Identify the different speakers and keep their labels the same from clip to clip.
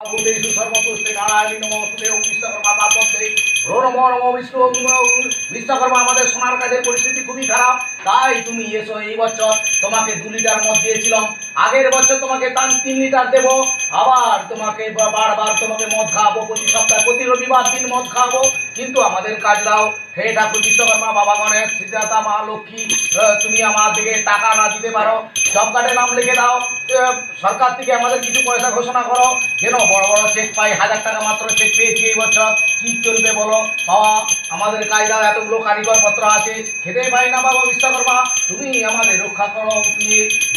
Speaker 1: ভূতেষু সর্বতুষ্টি নারায়ণী নমস্তুতে ওম বিশ্বকর্মা পার্বতে রো নমো নমো বিষ্ণু বিশ্বকর্মা। আমাদের সোনার কাজের পরিস্থিতি খুবই খারাপ, তাই তুমি এসো। এই বছর তোমাকে 2 লিটার মদ দিয়েছিলাম, আগের বছর তোমাকে 3 লিটার দেবো, আবার তোমাকে বারবার তোমাকে মদ খাওয়াবো, প্রতি সপ্তাহে প্রতি রবিবার দিন মদ খাওয়াবো। কিন্তু আমাদের কাজ দাও হে ঠাকুর বিশ্বকর্মা, বাবা গণেশ, শ্রীদাতা, মা লক্ষ্মী, তুমি আমাদেরকে টাকা না দিতে পারো, জব কার্ডে নাম লিখে দাও। সরকার থেকে আমাদের কিছু পয়সা ঘোষণা করো, যেন বড় বড় চেক পাই। 1000 টাকা মাত্র চেক পেয়েছি এই বছর, কি চলবে বলো বাবা? আমাদের কাজ দাও, এতগুলো কারিগর পত্র আছে, খেতে পাই না বাবা বিশ্বকর্মা, তুমি আমাদের রক্ষা করো। তুমি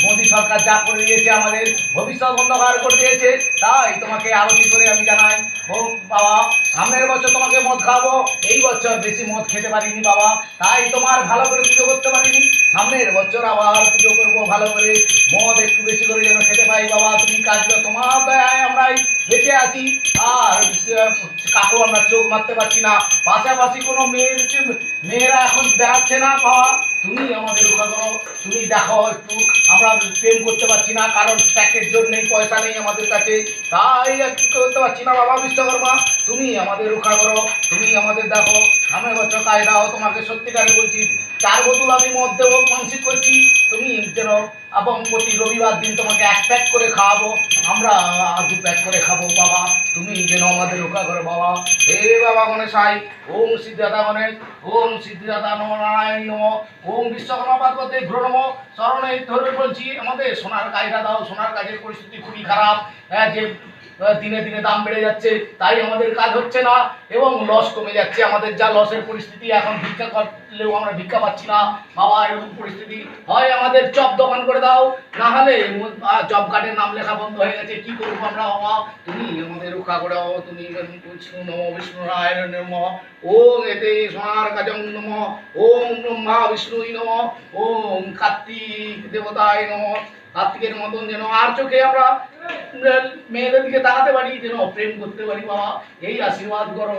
Speaker 1: মোদী সরকার যা করে দিয়েছে, আমাদের ভবিষ্যৎ অন্ধকার করে দিয়েছে, তাই তোমাকে আরতি করে আমি জানাই ও বাবা, সামনের বছর তোমাকে মদ খাওয়াবো। এই বছর বেশি মদ খেতে পারিনি বাবা, তাই তোমার ভালো করে পুজো করতে পারিনি। সামনের বছর আবার পুজো করবো ভালো করে, মদ একটু বেশি করে যেন খেতে পাই বাবা। তুমি কাজগুলো তোমার দয়ায় আমরাই বেঁচে আছি, আর কাকু আমরা চোখ মারতে পারছি না। পাশাপাশি কোনো মেয়েরা এখন বেড়াচ্ছে না বাবা, তুমি আমাদের রক্ষা করো। তুমি দেখো একটু, আমরা প্রেম করতে পারছি না, কারণ প্যাকের জন্য পয়সা নেই আমাদের কাছে, তাই একটু করতে পারছি না বাবা বিশ্বকর্মা, তুমি আমাদের রক্ষা করো। তুমি আমাদের দেখো, সামনের বছর কাজ দাও। তোমাকে সত্যিকারে বলছি, 4 বোতল আমি মদ দেবো মানসিক করছি, তুমি যেন, এবং প্রতি রবিবার দিন তোমাকে 1 প্যাক করে খাওয়াবো, আমরা 2 প্যাক করে খাবো বাবা। তুমি যেন আমাদের রক্ষা করো বাবা। হে বাবা গণেশাই, ওম সিদ্ধিদাতা গণেশ, ওম সিদ্ধিদাতা নম নারায়ণ নম, ওম বিশ্বকর্মা পার্বতে ঘ্রো নম। স্মরণে ধরে বলছি, আমাদের সোনার কাজটা দাও। সোনার কাজের পরিস্থিতি খুবই খারাপ, যে দিনে দিনে দাম বেড়ে যাচ্ছে, তাই আমাদের কাজ হচ্ছে না এবং লস কমে যাচ্ছে। আমাদের যা লসের পরিস্থিতি, এখন ভিক্ষা করলেও আমরা ভিক্ষা পাচ্ছি না বাবা, এরকম পরিস্থিতি। হয় আমাদের চপ দোকান করে দাও, না হলে জব কার্ডের নাম লেখা বন্ধ হয়ে গেছে, কি করবো আমরা বাবা? তুমি আমাদের রক্ষা করে দাও। তুমি বিষ্ণু নম, বিষ্ণু নারায়ণ নম, ওম এতে সোনার কাজং নম, ওম ব্রহ্মা বিষ্ণুই নম, ওম কার্তিক দেবতায় নম। কার্তিকের মতন যেন আর চোখে আমরা মেয়েদের দিকে তাকাতে পারি, যেন প্রেম করতে পারি বাবা, এই আশীর্বাদ করো।